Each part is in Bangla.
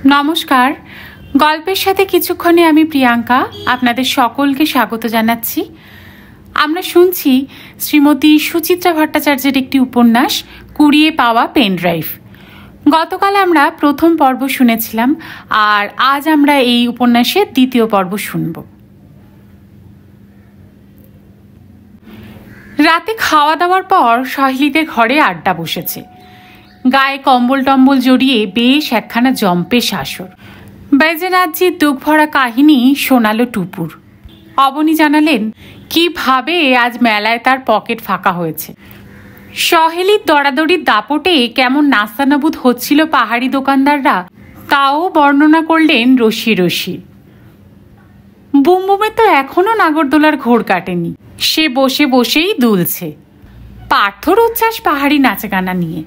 নমস্কার। গল্পের সাথে কিছুক্ষণে আমি প্রিয়াঙ্কা আপনাদের সকলকে স্বাগত জানাচ্ছি। আমরা শুনছি শ্রীমতী সুচিত্রা ভট্টাচার্যের একটি উপন্যাস কুড়িয়ে পাওয়া পেন ড্রাইভ। গতকাল আমরা প্রথম পর্ব শুনেছিলাম, আর আজ আমরা এই উপন্যাসের দ্বিতীয় পর্ব শুনব। রাতে খাওয়া দাওয়ার পর সহেলিদের ঘরে আড্ডা বসেছে। গায়ে কম্বল টম্বল জড়িয়ে বেশ একখানা জম্পেশ আসর। বৈজনাথজির দুঃখ ভরা কাহিনী শোনালো টুপুর। অবনী জানালেন কিভাবে আজ মেলায় তার পকেট ফাঁকা হয়েছে। সহেলির দরাদরির দাপটে কেমন নাস্তানাবুদ হচ্ছিল পাহাড়ি দোকানদাররা, তাও বর্ণনা করলেন রসি রসি। বুমবুমে তো এখনো নাগরদোলার ঘোর কাটেনি, সে বসে বসেই দুলছে। পার্থর উচ্ছ্বাস পাহাড়ি নাচগানা নিয়ে।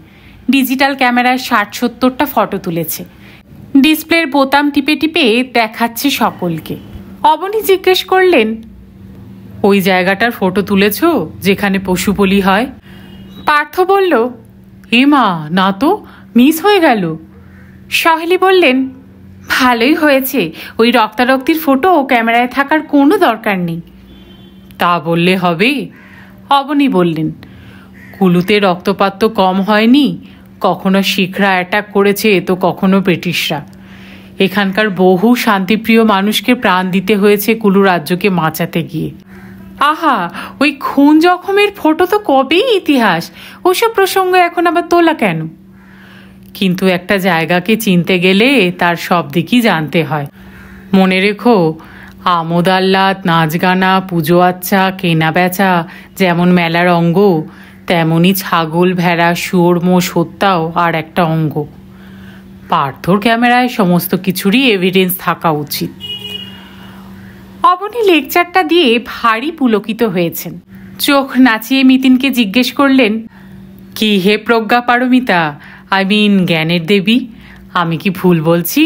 ডিজিটাল ক্যামেরায় ৬০-৭০টা ফটো তুলেছে। ডিসপ্লের বোতাম টিপে টিপে দেখাচ্ছে সকলকে। অবনী জিজ্ঞেস করলেন, ওই জায়গাটার ফটো তুলেছ যেখানে পশু বলি হয়? পার্থ বলল, এ মা, না তো, মিস হয়ে গেল। সহেলি বললেন, ভালোই হয়েছে, ওই রক্তারক্তির ফটো ক্যামেরায় থাকার কোনো দরকার নেই। তা বললে হবে? অবনী বললেন, কুলুতে রক্তপাত তো কম হয়নি। কখনো শিখরা অ্যাটাক করেছে, তো কখনো ব্রিটিশরা। এখানকার বহু শান্তিপ্রিয় মানুষকে প্রাণ দিতে হয়েছে কুলু রাজ্যকে বাঁচাতে গিয়ে। আহা, ওই খুন জখমের ফটো তো কবেই ইতিহাস, ওসব প্রসঙ্গ এখন আবার তোলা কেন? কিন্তু একটা জায়গাকে চিনতে গেলে তার সব দিকই জানতে হয়। মনে রেখো, আমোদ আহ্লাদ, নাচ গানা, পুজো আচ্চা, কেনা বেচা যেমন মেলার অঙ্গ, তেমনি ছাগল, ভেড়া, শুয়োর, মোষ হত্যাও আর একটা অঙ্গ। পার্থর ক্যামেরায় সমস্ত কিছুরই এভিডেন্স থাকা উচিত। অবনী লেকচারটা দিয়ে ভারী পুলকিত হয়েছেন। চোখ নাচিয়ে মিতিনকে জিজ্ঞেস করলেন, কি হে প্রজ্ঞা পারমিতা, আই মিন জ্ঞানের দেবী, আমি কি ভুল বলছি?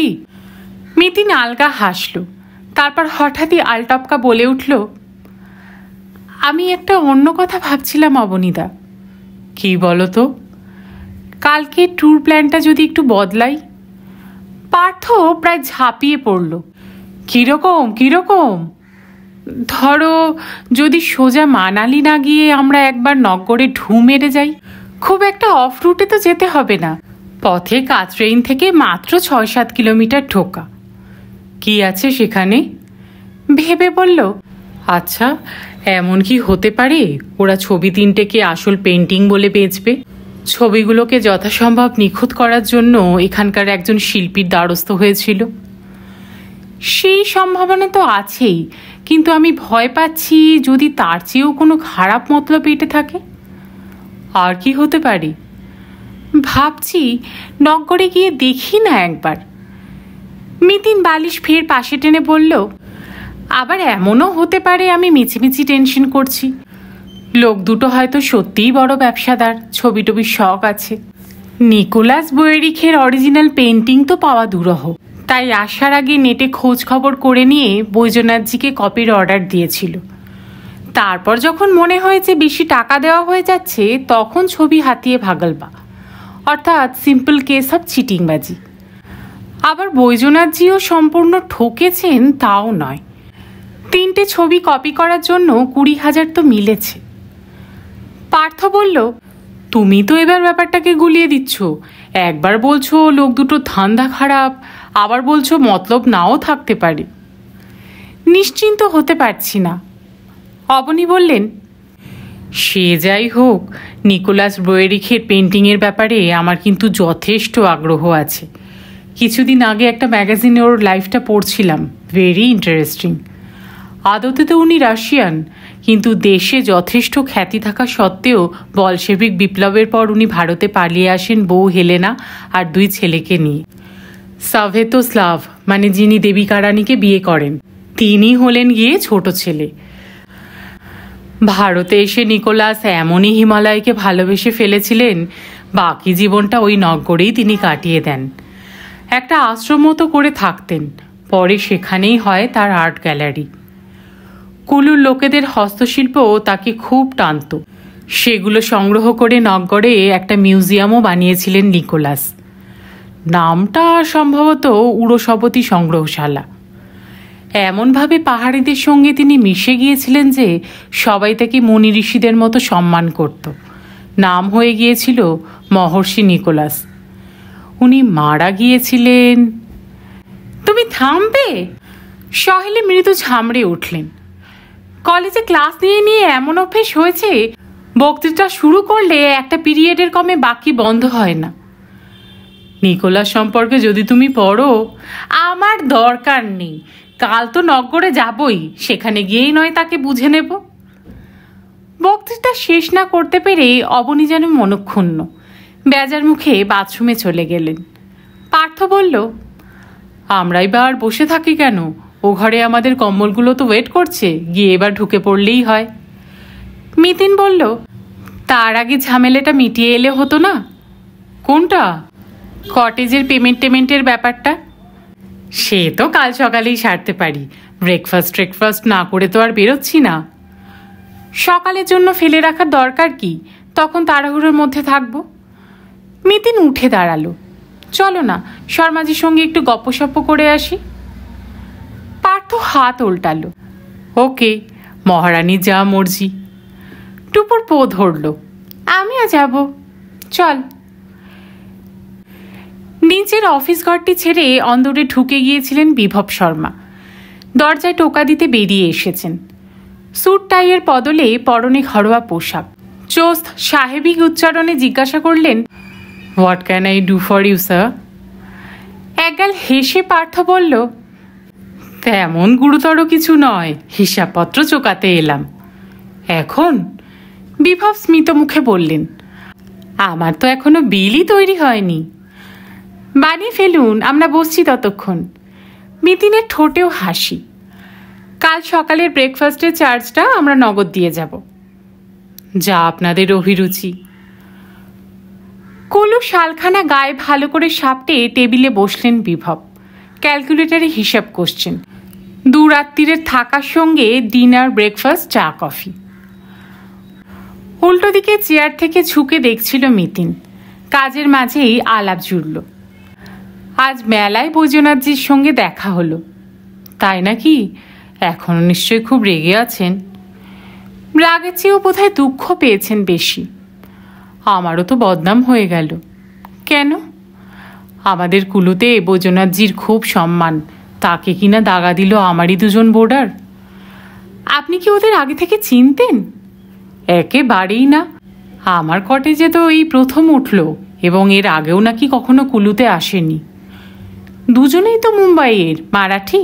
মিতিন আলগা হাসল, তারপর হঠাৎই আলটপকা বলে উঠল, আমি একটা অন্য কথা ভাবছিলাম অবনীদা। কি বলো তো? কালকে ট্যুর প্ল্যানটা যদি একটু বদলাই। পার্থ প্রায় ঝাঁপিয়ে পড়ল। কিরকম কিরকম? ধরো, যদি সোজা মানালি না গিয়ে আমরা একবার নগরে ঢু মেরে যাই। খুব একটা অফ রুটে তো যেতে হবে না, পথে কাচরেইন থেকে মাত্র ৬-৭ কিলোমিটার ঢোকা। কি আছে সেখানে? ভেবে বলল, আচ্ছা, এমন কি হতে পারে ওরা ছবি তিনটেকে আসল পেন্টিং বলে বেচবে? ছবিগুলোকে যথাসম্ভব নিখুঁত করার জন্য এখানকার একজন শিল্পীর দ্বারস্থ হয়েছিল। সেই সম্ভাবনা তো আছেই, কিন্তু আমি ভয় পাচ্ছি যদি তার চেয়েও কোনো খারাপ মতলব এঁটে থাকে। আর কি হতে পারে? ভাবছি নগরে গিয়ে দেখি না একবার। মিতিন বালিশ ফের পাশে টেনে বলল, আবার এমনও হতে পারে আমি মিছিমিছি টেনশন করছি। লোক দুটো হয়তো সত্যিই বড় ব্যবসাদার, ছবি টবির শখ আছে। নিকোলাস বোয়েরিখের অরিজিনাল পেন্টিং তো পাওয়া দুরূহ, তাই আসার আগে নেটে খোঁজ খবর করে নিয়ে বৈজনাথজিকে কপির অর্ডার দিয়েছিল। তারপর যখন মনে হয়েছে বেশি টাকা দেওয়া হয়ে যাচ্ছে, তখন ছবি হাতিয়ে ভাগলবা, অর্থাৎ সিম্পল কেস অফ চিটিংবাজি। আবার বৈজনাথজিও সম্পূর্ণ ঠকেছেন তাও নয়। 3টে ছবি কপি করার জন্য 20,000 তো মিলেছে। পার্থ বলল, তুমি তো এবার ব্যাপারটাকে গুলিয়ে দিচ্ছ। একবার বলছো লোক দুটো ধান্দা খারাপ, আবার বলছো মতলব নাও থাকতে পারে। নিশ্চিন্ত হতে পারছি না। অবনী বললেন, সে যাই হোক, নিকোলাস বোয়েরিখের পেন্টিংয়ের ব্যাপারে আমার কিন্তু যথেষ্ট আগ্রহ আছে। কিছুদিন আগে একটা ম্যাগাজিনে ওর লাইফটা পড়ছিলাম, ভেরি ইন্টারেস্টিং। আদতে তো উনি রাশিয়ান, কিন্তু দেশে যথেষ্ট খ্যাতি থাকা সত্ত্বেও বলশেভিক বিপ্লবের পর উনি ভারতে পালিয়ে আসেন বউ হেলেনা আর 2 ছেলেকে নিয়ে। সাভেতোস্লাভ, মানে যিনি দেবিকা রানীকে বিয়ে করেন, তিনি হলেন গিয়ে ছোট ছেলে। ভারতে এসে নিকোলাস এমনই হিমালয়কে ভালোবেসে ফেলেছিলেন, বাকি জীবনটা ওই নগরেই তিনি কাটিয়ে দেন। একটা আশ্রম মতো করে থাকতেন, পরে সেখানেই হয় তার আর্ট গ্যালারি। কুলুর লোকেদের হস্তশিল্প তাকে খুব টানত। সেগুলো সংগ্রহ করে নগরে একটা মিউজিয়ামও বানিয়েছিলেন নিকোলাস। নামটা সম্ভবত উড়োসবতী সংগ্রহশালা। এমনভাবে পাহাড়িদের সঙ্গে তিনি মিশে গিয়েছিলেন যে সবাই তাকে মুনি ঋষিদের মতো সম্মান করত। নাম হয়ে গিয়েছিল মহর্ষি নিকোলাস। উনি মারা গিয়েছিলেন। তুমি থামবে? সহেলি মৃদু ঝামড়ে উঠলেন। কলেজে ক্লাস নিয়ে নিয়ে এমন অভ্যেস হয়েছে, বক্তৃতা শুরু করলে একটা পিরিয়ডের কমে বাকি বন্ধ হয় না। নিকোলাস সম্পর্কে যদি তুমি পড়ো। আমার দরকার নেই, কাল তো নগরে যাবই, সেখানে গিয়েই নয় তাকে বুঝে নেব। বক্তৃতা শেষ না করতে পেরে অবনী যেন মনক্ষুণ্ণ বেজার মুখে বাথরুমে চলে গেলেন। পার্থ বলল, আমরাই বা আর বসে থাকি কেন? ও ঘরে আমাদের কম্বলগুলো তো ওয়েট করছে, গিয়ে এবার ঢুকে পড়লেই হয়। মিতিন বলল, তার আগে ঝামেলাটা মিটিয়ে এলে হতো না? কোনটা? কটেজের পেমেন্টের ব্যাপারটা। সে তো কাল সকালেই সারতে পারি। ব্রেকফাস্ট না করে তো আর বেরোচ্ছি না। সকালের জন্য ফেলে রাখার দরকার কি? তখন তাড়াহুড়োর মধ্যে থাকবো। মিতিন উঠে দাঁড়ালো। চলো না, শর্মাজির সঙ্গে একটু গপ্পসপ্প করে আসি। পার্থ হাত উল্টালো। ওকে, মহারানীর যা মর্জি। টুপুর পো ধরল, আমিও যাব, চল। নিচের অফিস ঘরটি ছেড়ে অন্দরে ঢুকে গিয়েছিলেন বিভব শর্মা। দরজায় টোকা দিতে বেরিয়ে এসেছেন। স্যুট টাইয়ের বদলে পরনে ঘরোয়া পোশাক। চোস্ত সাহেবিক উচ্চারণে জিজ্ঞাসা করলেন, what can I do for you sir? একগাল হেসে পার্থ বলল, তেমন গুরুতর কিছু নয়, হিসাবপত্র চোকাতে এলাম। এখন? বিভব স্মিত মুখে বললেন, আমার তো এখনো বিলই তৈরি হয়নি। বানিয়ে ফেলুন, আমরা বসছি ততক্ষণ। মিতিনের ঠোঁটেও হাসি। কাল সকালের ব্রেকফাস্টের চার্জটা আমরা নগদ দিয়ে যাব। যা আপনাদের অভিরুচি। কলু শালখানা গায়ে ভালো করে সাপটে টেবিলে বসলেন বিভব। ক্যালকুলেটারে হিসাব করছেন। দুরাত্রিরের থাকার সঙ্গে ডিনার, ব্রেকফাস্ট, চা, কফি। উল্টো দিকে চেয়ার থেকে ঝুঁকে দেখছিল মিতিন। কাজের মাঝেই আলাপ জুড়ল। আজ মেলায় বৈদ্যনাথজির সঙ্গে দেখা হলো। তাই নাকি? এখনো নিশ্চয়ই খুব রেগে আছেন। রাগের চেয়েও বোধহয় দুঃখ পেয়েছেন বেশি। আমারও তো বদনাম হয়ে গেল। কেন? আমাদের কুলুতে বৈদ্যনাথজির খুব সম্মান, তাকে কিনা দাগা দিল আমারই দুজন বোর্ডার। আপনি কি ওদের আগে থেকে চিনতেন? একেবারেই না। আমার কটেজে তো এই প্রথম উঠল, এবং এর আগেও নাকি কখনো কুলুতে আসেনি। দুজনেই তো মুম্বাইয়ের, মারাঠি।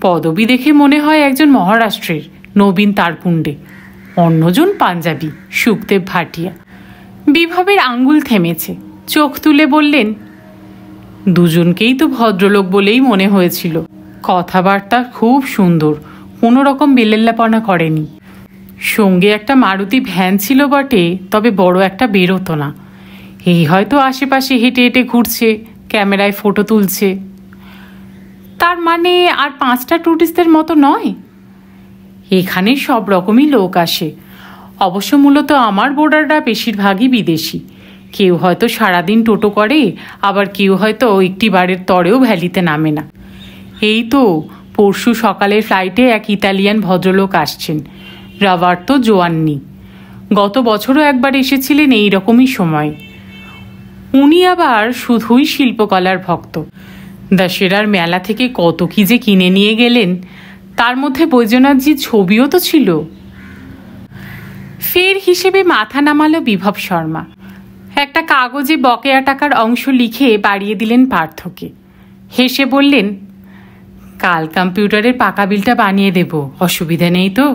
পদবি দেখে মনে হয় একজন মহারাষ্ট্রের, নবীন তারকুণ্ডে, অন্যজন পাঞ্জাবি, সুখদেব ভাটিয়া। বিভবের আঙ্গুল থেমেছে। চোখ তুলে বললেন, দুজনকেই তো ভদ্রলোক বলেই মনে হয়েছিল। কথাবার্তা খুব সুন্দর, কোনো রকম বেলেল্লাপনা করেনি। সঙ্গে একটা মারুতি ভ্যান ছিল বটে, তবে বড় একটা বেরোতো না। এই হয়তো আশেপাশে হেঁটে হেঁটে ঘুরছে, ক্যামেরায় ফটো তুলছে। তার মানে আর 5টা টুরিস্টদের মতো নয়। এখানে সব রকমই লোক আসে। অবশ্য মূলত আমার বোর্ডাররা বেশিরভাগই বিদেশি। কেউ হয়তো সারাদিন টোটো করে, আবার কেউ হয়তো একটি বারের তরেও ভ্যালিতে নামে না। এই তো পরশু সকালের ফ্লাইটে এক ইতালিয়ান ভদ্রলোক আসছেন, রবার্তো জোয়ান্নি। গত বছরও একবার এসেছিলেন এই রকমই সময়। উনি আবার শুধুই শিল্পকলার ভক্ত। দশেরার মেলা থেকে কত কি যে কিনে নিয়ে গেলেন, তার মধ্যে বৈদ্যনাথজির ছবিও তো ছিল। ফের হিসেবে মাথা নামালো বিভব শর্মা। একটা কাগজে বকেয়া টাকার অংশ লিখে বাড়িয়ে দিলেন পার্থকে। হেসে বললেন, কাল কম্পিউটারের পাকা বিলটা বানিয়ে দেব, অসুবিধা নেই তো?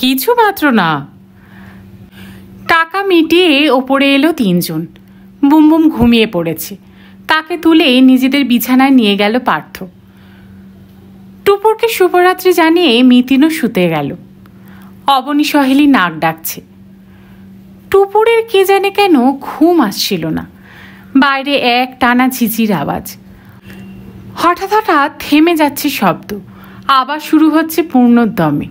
কিছু মাত্র না। টাকা মিটিয়ে ওপরে এলো 3 জন। বুমবুম ঘুমিয়ে পড়েছে। তাকে তুলে নিজেদের বিছানায় নিয়ে গেল পার্থ। টুপুরকে শুভরাত্রি জানিয়ে মিতিনও শুতে গেল। অবনী সহেলি নাক ডাকছে। টুপুরের কে জানে কেন ঘুম আসছিল না। বাইরে এক টানা ঝিঝির আওয়াজ। হঠাৎ হঠাৎ থেমে যাচ্ছে শব্দ, আবার শুরু হচ্ছে পূর্ণোদ্যমে।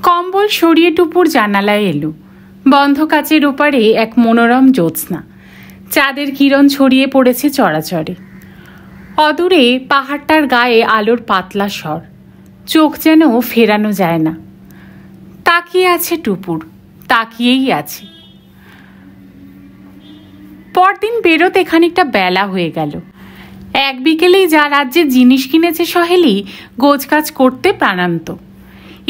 কম্বল সরিয়ে টুপুর জানালায় এলো। বন্ধ কাচের ওপারে এক মনোরম জ্যোৎস্না। চাঁদের কিরণ ছড়িয়ে পড়েছে চরাচরে। অদূরে পাহাড়টার গায়ে আলোর পাতলা স্বর, চোখ যেন ফেরানো যায় না। তাকিয়ে আছে টুপুর, তাকিয়েই আছে। পরদিন বেরোতে খানিকটা বেলা হয়ে গেল। এক বিকেলেই যা রাজ্যে জিনিস কিনেছে সহেলি গোছকাজ করতে প্রাণান্ত।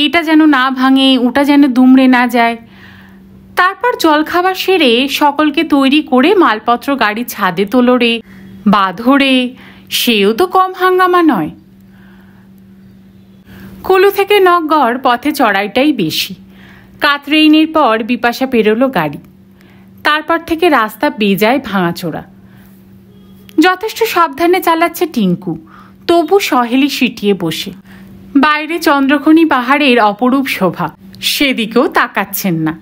এটা যেন না ভাঙে, ওটা যেন দুমড়ে না যায়। তারপর জলখাবার সেরে সকলকে তৈরি করে মালপত্র গাড়ি ছাদে তোলরে বাঁধরে, সেও তো কম হাঙ্গামা নয়। কুলু থেকে নগর পথে চড়াইটাই বেশি। কাতরেইনের পর বিপাশা পেরোলো গাড়ি। তারপর থেকে রাস্তা বেজায় ভাঙাচোরা। যথেষ্ট সাবধানে চালাচ্ছে টিঙ্কু, তবু সহেলি সিটিয়ে বসে। বাইরে চন্দ্রখনি পাহাড়ের অপরূপ শোভা, সেদিকেও তাকাচ্ছেন না।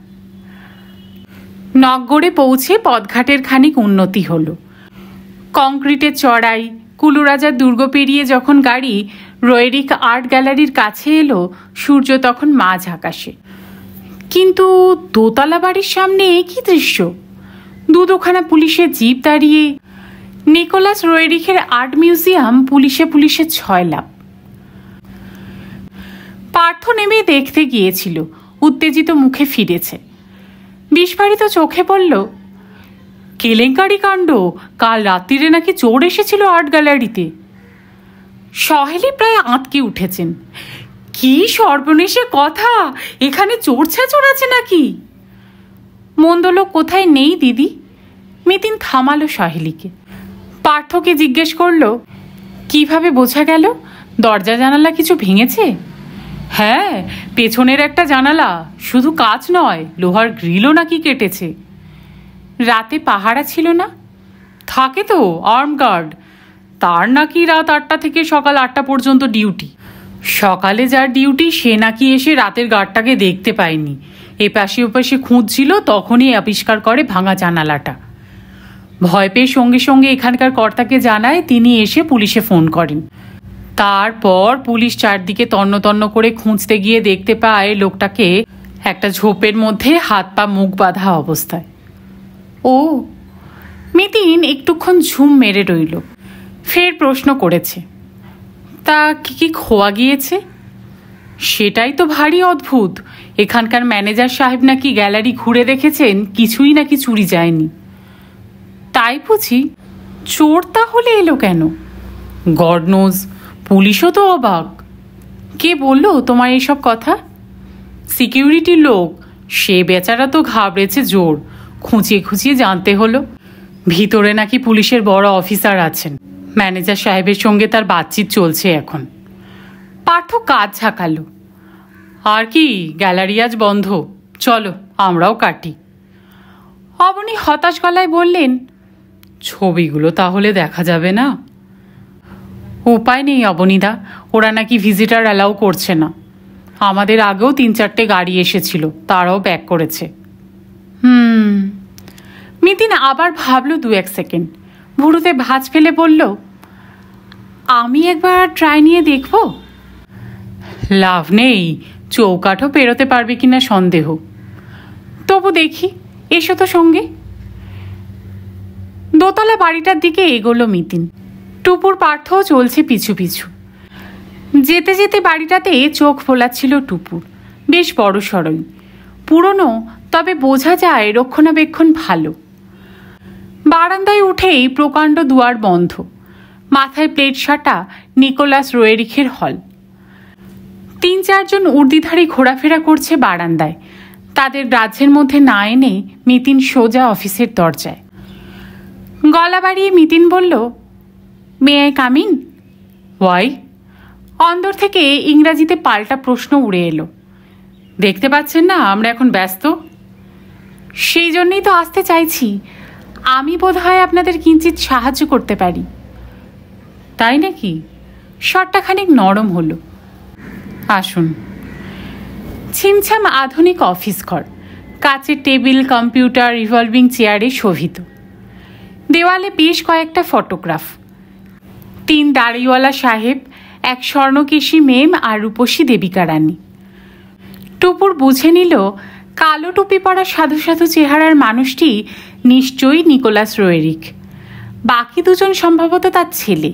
নগরে পৌঁছে পথঘাটের খানিক উন্নতি হলো। কংক্রিটের চড়াই, কুলুরাজার দুর্গ পেরিয়ে যখন গাড়ি রোয়েরিক আর্ট গ্যালারির কাছে এলো, সূর্য তখন মাঝ আকাশে। কিন্তু দোতলা বাড়ির সামনে কি দৃশ্য! দুখানা পুলিশের জিপ দাঁড়িয়ে। নিকোলাস রোয়েরিখের আর্ট মিউজিয়াম পুলিশে পুলিশে ছয়লাভ। পার্থ নেমে দেখতে গিয়েছিল, উত্তেজিত মুখে ফিরেছে। বিস্ফারিত চোখে বলল, কেলেঙ্কারি কাণ্ড! কাল রাত্রিরে নাকি চোর এসেছিল আর্ট গ্যালারিতে। সহেলি প্রায় আঁতকে উঠেছেন। কি সর্বনেশে কথা! এখানে চোর ছেচর আছে নাকি? মন্দ লোক কোথায় নেই দিদি। মিতিন থামালো সহেলিকে। পার্থকে জিজ্ঞেস করল, কিভাবে বোঝা গেল? দরজা জানালা কিছু ভেঙেছে? হ্যাঁ, পেছনের একটা জানালা, শুধু কাঁচ নয়, লোহার গ্রিলও নাকি কেটেছে। রাতে পাহারা ছিল না? থাকে তো, আর্ম গার্ড। তার নাকি রাত 8টা থেকে সকাল 8টা পর্যন্ত ডিউটি। সকালে যার ডিউটি সে নাকি এসে রাতের গার্ডটাকে দেখতে পায়নি। এপাশে ওপাশে খুঁজছিল, তখনই আবিষ্কার করে ভাঙা জানালাটা। ভয় পেয়ে সঙ্গে সঙ্গে এখানকার কর্তাকে জানায়, তিনি এসে পুলিশে ফোন করেন। তারপর পুলিশ চারদিকে তন্ন তন্ন করে খুঁজতে গিয়ে দেখতে পায় লোকটাকে একটা ঝোপের মধ্যে হাত পা মুখ বাঁধা অবস্থায়। ও! মিতিন একটুক্ষণ ঝুম মেরে রইল। ফের প্রশ্ন করেছে, তা কি খোয়া গিয়েছে? সেটাই তো ভারী অদ্ভুত। এখানকার ম্যানেজার সাহেব নাকি গ্যালারি ঘুরে দেখেছেন, কিছুই নাকি চুরি যায়নি। তাই বুঝি? চোর তাহলে এলো কেন? God nose. পুলিশও তো অবাক। কে বললো তোমার এইসব কথা? সিকিউরিটি লোক। সে বেচারা তো ঘাবড়েছে জোর। খুঁচিয়ে খুঁচিয়ে জানতে হলো। ভিতরে নাকি পুলিশের বড় অফিসার আছেন। ম্যানেজার সাহেবের সঙ্গে তার বাতচিত চলছে এখন। পার্থ কাজ ঝাঁকালো। আর কি, গ্যালারি আজ বন্ধ, চলো আমরাও কাটি। অবনী হতাশ গলায় বললেন, ছবিগুলো তাহলে দেখা যাবে না? উপায় নেই অবনীদা, ওরা নাকি ভিজিটার অ্যালাউ করছে না। আমাদের আগেও 3-4টে গাড়ি এসেছিল, তারাও ব্যাক করেছে। মিতিন আবার ভাবল 2-1 সেকেন্ড, ভুরুতে ভাঁজ ফেলে বলল, আমি একবার ট্রাই নিয়ে দেখব। লাভ নেই, চৌকাঠও পেরোতে পারবে কিনা সন্দেহ। তবু দেখি, এসো তো সঙ্গে। দোতলা বাড়িটার দিকে এগোলো মিতিন। টুপুর পার্থও চলছে পিছু পিছু। যেতে যেতে বাড়িটাতে চোখ ফোলাচ্ছিল টুপুর। বেশ বড় সড়ই, পুরনো, তবে বোঝা যায় রক্ষণাবেক্ষণ ভালো। বারান্দায় উঠেই প্রকাণ্ড দুয়ার বন্ধ। মাথায় প্লেট সাটা নিকোলাস রোয়েরিখের হল। 3-4 জন উর্দিধারী ঘোরাফেরা করছে বারান্দায়। তাদের গ্রাহ্যের মধ্যে না এনে মিতিন সোজা অফিসের দরজায়। গলা বাড়িয়ে মিতিন বলল, may I come in? Why? অন্দর থেকে ইংরাজিতে পাল্টা প্রশ্ন উড়ে এলো। দেখতে পাচ্ছেন না আমরা এখন ব্যস্ত? সেই জন্যই তো আসতে চাইছি। আমি বোধহয় আপনাদের কিঞ্চিত সাহায্য করতে পারি। তাই নাকি? শটটা খানিক নরম হলো। আসুন। ছিমছাম আধুনিক অফিস ঘর। কাচের টেবিল, কম্পিউটার, রিভলভিং চেয়ারে শোভিত। দেওয়ালে বেশ কয়েকটা ফটোগ্রাফ। 3 দাড়িওয়ালা সাহেব, 1 স্বর্ণকেশী মেম আর রূপসী দেবিকা রানী। টুপুর বুঝে নিল কালো টুপি পরা সাধু সাধু চেহারার মানুষটি নিশ্চয়ই নিকোলাস রোয়েরিক। বাকি দুজন সম্ভবত তার ছেলে,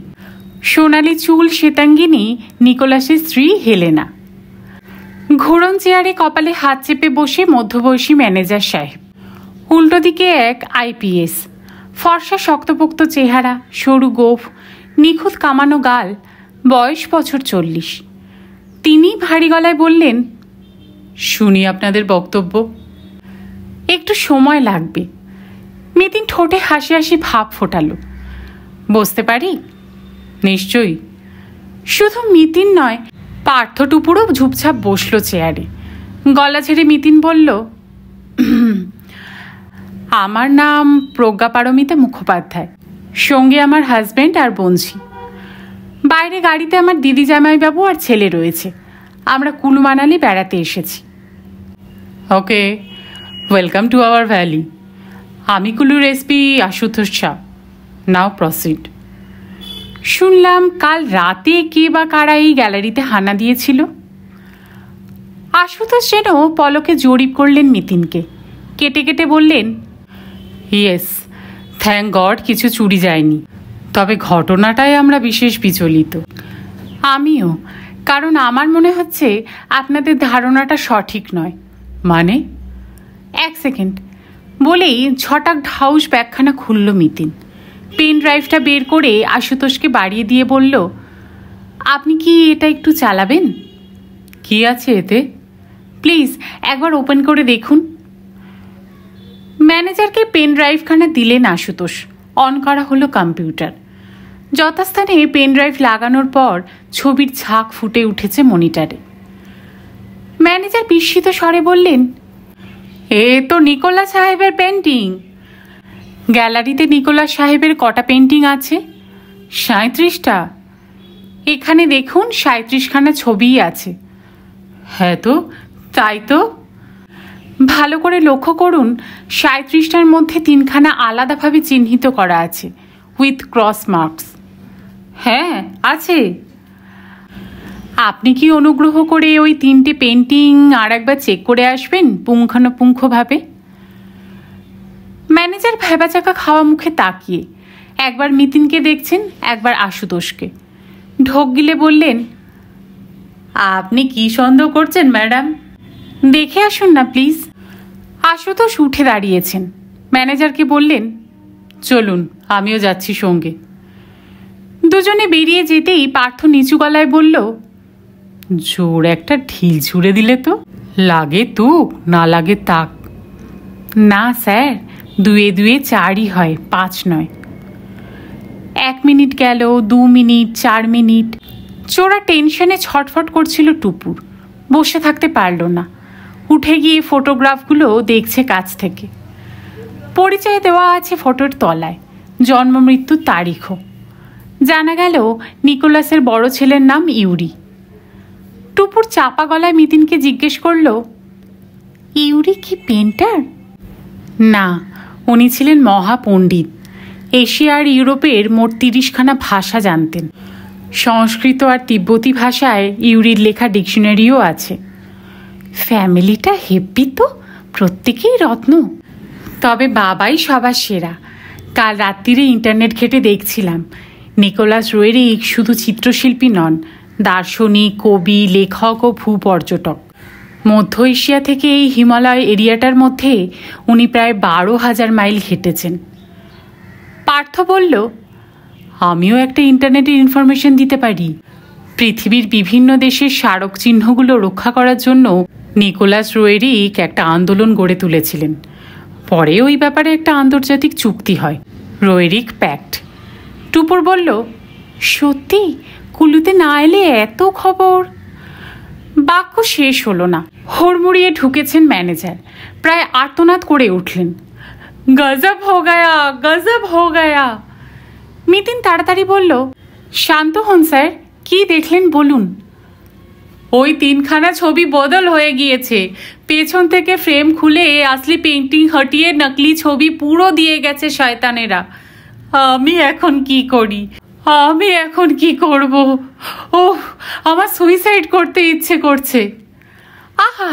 সোনালি চুল শ্বেতাঙ্গিনী নিকোলাসের স্ত্রী হেলেনা। ঘোড়ন চেয়ারে কপালে হাত চেপে বসে মধ্যবয়সী ম্যানেজার সাহেব। উল্টো দিকে এক আইপিএস, ফর্সা শক্তপোক্ত চেহারা, সরু গোঁফ, নিখুঁত কামানো গাল, বয়স বছর 40। তিনি ভারী গলায় বললেন, শুনি আপনাদের বক্তব্য। একটু সময় লাগবে। মিতিন ঠোঁটে হাসি হাসি ভাব ফোটালো। বসতে পারি? নিশ্চয়ই। শুধু মিতিন নয়, পার্থ টুপুরও ঝুপঝাপ বসলো চেয়ারে। গলা ছেড়ে মিতিন বলল, আমার নাম প্রজ্ঞা পারমিতা মুখোপাধ্যায়, সঙ্গে আমার হাজব্যান্ড আর বঞ্জি। বাইরে গাড়িতে আমার দিদি জামাইবাবু আর ছেলে রয়েছে। আমরা কুলু মানালি বেড়াতে এসেছি। ওকে, ওয়েলকাম টু আওয়ার ভ্যালি। আমি কুলুর এসপি আশুতোষ শাহ। নাও প্রসিড। শুনলাম কাল রাতে কে বা কারা এই গ্যালারিতে হানা দিয়েছিল। আশুতোষ যেন পলকে জরিপ করলেন মিতিনকে, কেটে কেটে বললেন, ইয়েস, থ্যাঙ্ক গড কিছু চুরি যায়নি। তবে ঘটনাটায় আমরা বিশেষ বিচলিত। আমিও, কারণ আমার মনে হচ্ছে আপনাদের ধারণাটা সঠিক নয়। মানে? এক সেকেন্ড বলেই ছটাক ঢাউস ব্যাগখানা খুলল মিতিন। পেন ড্রাইভটা বের করে আশুতোষকে বাড়িয়ে দিয়ে বলল, আপনি কি এটা একটু চালাবেন? কি আছে এতে? প্লিজ একবার ওপেন করে দেখুন। ম্যানেজারকে পেন ড্রাইভখানা দিলেন আশুতোষ। অন করা হলো কম্পিউটার। যথাস্থানে পেন ড্রাইভ লাগানোর পর ছবির ঝাঁক ফুটে উঠেছে মনিটরে। ম্যানেজার বিস্মিত স্বরে বললেন, এ তো নিকোলাস সাহেবের পেন্টিং। গ্যালারিতে নিকোলাস সাহেবের কটা পেন্টিং আছে? 37টা। এখানে দেখুন 37খানা ছবিই আছে। হ্যাঁ তো, তাই তো। ভালো করে লক্ষ্য করুন, 37টার মধ্যে 3খানা আলাদাভাবে চিহ্নিত করা আছে, উইথ ক্রস মার্কস। হ্যাঁ আছে। আপনি কি অনুগ্রহ করে ওই 3টে পেন্টিং আর একবার চেক করে আসবেন পুঙ্খানুপুঙ্খভাবে? ম্যানেজার ভেবাচাকা খাওয়া মুখে তাকিয়ে একবার মিতিনকে দেখছেন, একবার আশুতোষকে। ঢোক গিলে বললেন, আপনি কি সন্দেহ করছেন ম্যাডাম? দেখে আসুন না প্লিজ। আশুতোষ উঠে দাঁড়িয়েছেন। ম্যানেজারকে বললেন, চলুন, আমিও যাচ্ছি সঙ্গে। দুজনে বেরিয়ে যেতেই পার্থ নিচু গলায় বলল, জোর একটা ঢিল ছুঁড়ে দিলে তো। লাগে তুক, না লাগে তাক। না স্যার, 2 2 4ই হয়, 5 নয়। 1 মিনিট গেল, 2 মিনিট, 4 মিনিট। চোরা টেনশনে ছটফট করছিল টুপুর। বসে থাকতে পারল না। উঠে গিয়ে ফটোগ্রাফগুলো দেখছে কাছ থেকে। পরিচয় দেওয়া আছে ফটোর তলায়, জন্ম মৃত্যুর তারিখও। জানা গেল নিকোলাসের বড় ছেলের নাম ইউরি। টুপুর চাপা গলায় মিতিনকে জিজ্ঞেস করল, ইউরি কি পেন্টার? না, উনি ছিলেন মহাপণ্ডিত। এশিয়া আর ইউরোপের মোট 30খানা ভাষা জানতেন। সংস্কৃত আর তিব্বতী ভাষায় ইউরির লেখা ডিকশনারিও আছে। ফ্যামিলিটা হেব্বি তো, প্রত্যেকেই রত্ন। তবে বাবাই সবার সেরা। কাল রাত্রিরে ইন্টারনেট ঘেটে দেখছিলাম, নিকোলাস রোয়েরিক শুধু চিত্রশিল্পী নন, দার্শনিক, কবি, লেখক ও ভূপর্যটক। মধ্য এশিয়া থেকে এই হিমালয় এরিয়াটার মধ্যে উনি প্রায় 12,000 মাইল হেঁটেছেন। পার্থ বলল, আমিও একটা ইন্টারনেটের ইনফরমেশন দিতে পারি। পৃথিবীর বিভিন্ন দেশের স্মারক চিহ্নগুলো রক্ষা করার জন্য নিকোলাস রোয়েরিক একটা আন্দোলন গড়ে তুলেছিলেন। পরে ওই ব্যাপারে একটা আন্তর্জাতিক চুক্তি হয়, রোয়েরিক প্যাক্ট। টুপুর বলল, সত্যি? কুলুতে না এলে এত খবর? বাক্য শেষ হলো না। হুড়মুড়িয়ে ঢুকেছেন ম্যানেজার। প্রায় আর্তনাদ করে উঠলেন, গজব হো গয়া, গজব হো গয়া। মিতিন তাড়াতাড়ি বলল, শান্ত হন স্যার, কি দেখলেন বলুন। ওই 3খানা ছবি বদল হয়ে গিয়েছে। পেছন থেকে ফ্রেম খুলে আসলি পেন্টিং হটিয়ে নকলি ছবি পুরো দিয়ে গেছে শয়তানেরা। আমি এখন কি করি? আমি এখন কি করব? ওহ, আমার সুইসাইড করতে ইচ্ছে করছে। আহা,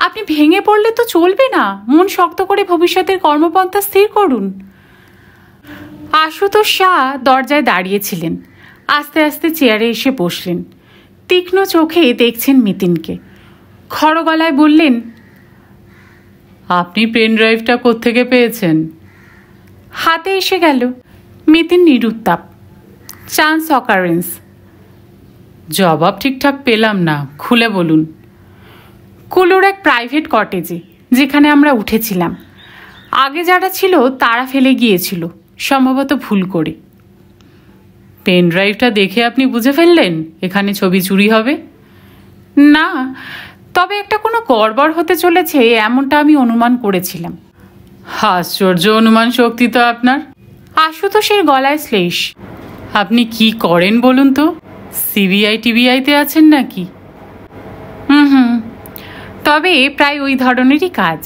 আপনি ভেঙে পড়লে তো চলবে না, মন শক্ত করে ভবিষ্যতের কর্মপন্থা স্থির করুন। আশুতোষ শাহ দরজায় দাঁড়িয়েছিলেন, আস্তে আস্তে চেয়ারে এসে বসলেন। তীক্ষ্ণ চোখে দেখছেন মিতিনকে, খড় গলায় বললেন, আপনি পেন ড্রাইভটা কোত্থেকে পেয়েছেন? হাতে এসে গেল। মিতিন নিরুত্তাপ। Chance occurrence. জবাব ঠিকঠাক পেলাম না, খুলে বলুন। কুলুর এক প্রাইভেট কটেজে, যেখানে আমরা উঠেছিলাম। আগে যারা ছিল তারা ফেলে গিয়েছিল, সম্ভবত ভুল করে। পেন ড্রাইভটা দেখে আপনি বুঝে ফেললেন এখানে ছবি চুরি হবে? না, তবে একটা কোনো গড়বড় হতে চলেছে এমনটা আমি অনুমান করেছিলাম। আশ্চর্য অনুমান শক্তি তো আপনার। আশুতোষের গলায় শ্লেষ। আপনি কি করেন বলুন তো? সিবিআই টিবিআইতে আছেন নাকি? হুম, তবে প্রায় ওই ধরনেরই কাজ।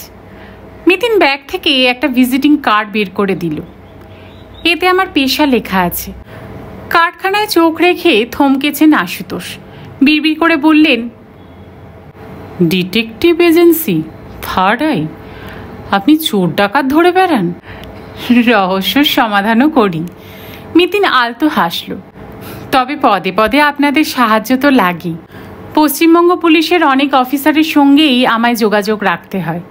মিতিন ব্যাগ থেকে একটা ভিজিটিং কার্ড বের করে দিল। এতে আমার পেশা লেখা আছে। কার্ডখানায় চোখ রেখে থমকেছেন আশুতোষ। বিড়বিড় করে বললেন, ডিটেকটিভ এজেন্সি, থার্ড আই। আপনি চোর ডাকাত ধরে বেড়ান? রহস্যর সমাধানও করি। মিতিন আলতো হাসল। তবে পদে পদে আপনাদের সাহায্য তো লাগেই। পশ্চিমবঙ্গ পুলিশের অনেক অফিসারের সঙ্গেই আমায় যোগাযোগ রাখতে হয়।